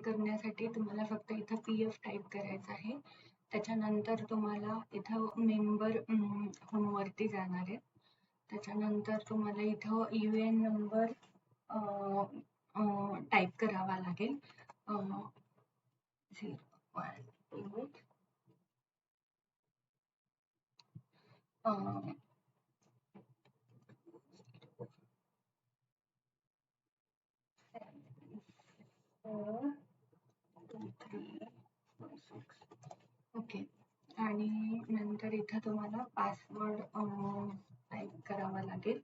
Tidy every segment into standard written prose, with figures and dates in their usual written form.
करण्यासाठी तुम्हाला फक्त इथं PF टाईप करायचं आहे. त्याच्यानंतर तुम्हाला इथं मेंबर होमवरती जाणार आहे. त्याच्यानंतर तुम्हाला इथं UN नंबर टाईप करावा लागेल. 018 ओके. आणि नंतर इथं तुम्हाला पासवर्ड टाईप करावा लागेल.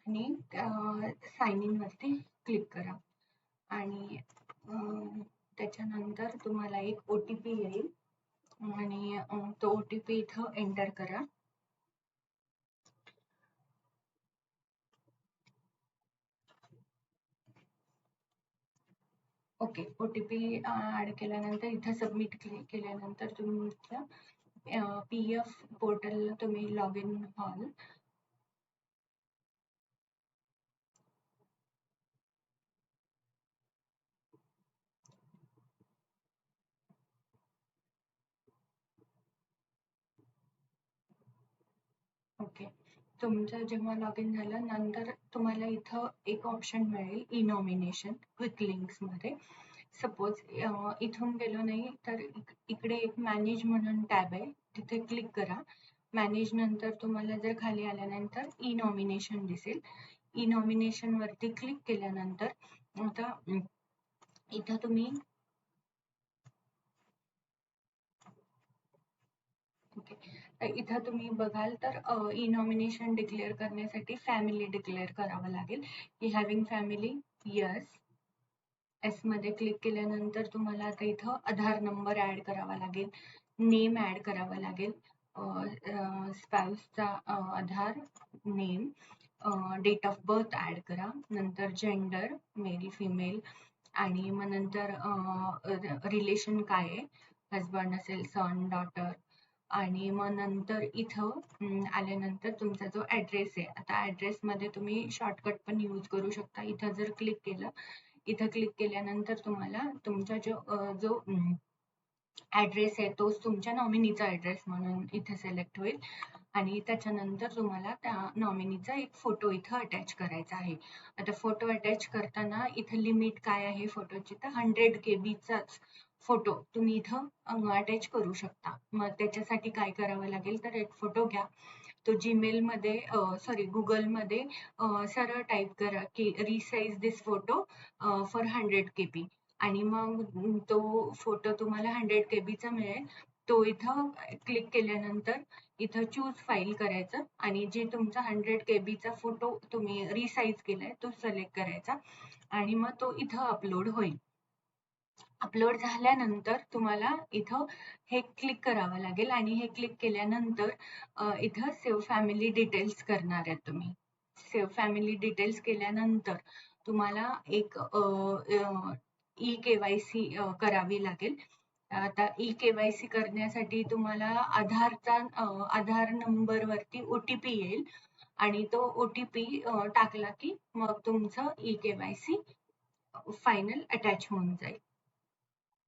आणि साइन इन वरती क्लिक करा. आणि त्याच्यानंतर तुम्हाला एक OTP येईल आणि तो OTP इथं एंटर करा. ओके. OTP ऍड केल्यानंतर इथं सबमिट क्लिक केल्यानंतर तुमच्या PF पोर्टलला तुम्ही लॉग इन व्हाल. ओके. तुमचं जेव्हा लॉग इन झालं नंतर तुम्हाला इथं एक ऑप्शन मिळेल ई नॉमिनेशन क्विक लिंक्स मध्ये. सपोज इथून गेलो नाही तर इकडे एक मॅनेज म्हणून टॅब आहे, तिथे क्लिक करा. मॅनेज नंतर तुम्हाला जर खाली आल्यानंतर ई नॉमिनेशन दिसेल. ई नॉमिनेशन वरती क्लिक केल्यानंतर आता इथं तुम्ही ओके. इथं तुम्ही बघाल तर ई नॉमिनेशन डिक्लेअर करण्यासाठी फॅमिली डिक्लेअर करावं लागेल. की हॅव्हिंग फॅमिली यस. एस मध्ये क्लिक केल्यानंतर तुम्हाला आता इथं आधार नंबर ऍड करावा लागेल, नेम ऍड करावा लागेल, स्पाउसचा Aadhaar name, date of birth add करा, नंतर जेंडर मेल फिमेल, आणि मग नंतर रिलेशन काय आहे, हजबंड असेल सन डॉटर. आणि मग नंतर इथं आल्यानंतर तुमचा जो ऍड्रेस आहे, आता ऍड्रेस मध्ये तुम्ही शॉर्टकट पण यूज करू शकता. इथं जर क्लिक केलं, इथं क्लिक केल्यानंतर तुम्हाला तुमचा जो ऍड्रेस आहे तोच तुमच्या नॉमिनीचा ऍड्रेस म्हणून इथे सिलेक्ट होईल. आणि त्याच्यानंतर तुम्हाला त्या नॉमिनीचा एक फोटो इथं अटॅच करायचा आहे. आता फोटो अटॅच करताना इथं लिमिट काय आहे फोटोची, तर 100 KB चाच फोटो तुम्ही इथं अटॅच करू शकता. मग त्याच्यासाठी काय करावं लागेल, तर एक फोटो घ्या, तो जीमेल मध्ये सॉरी गुगल मध्ये सरळ टाईप करा की resize this photo for 100 KB. आणि मग तो फोटो तुम्हाला 100 KB चा मिळेल. तो इथं क्लिक केल्यानंतर इथं चूज फाईल करायचं आणि जे तुमचा 100 KB चा फोटो तुम्ही रिसाइज केलाय तो सिलेक्ट करायचा आणि मग तो इथं अपलोड होईल. अपलोड झाल्यानंतर तुम्हाला इथं हे क्लिक करावं लागेल आणि हे क्लिक केल्यानंतर इथं सेव्ह फॅमिली डिटेल्स करणार आहेत तुम्ही. सेव्ह फॅमिली डिटेल्स केल्यानंतर तुम्हाला एक ई KYC करावी लागेल. आता ई KYC करण्यासाठी तुम्हाला आधार नंबर वरती OTP येईल आणि तो OTP टाकला की मग तुमचं ई KYC फायनल अटॅच होऊन जाईल.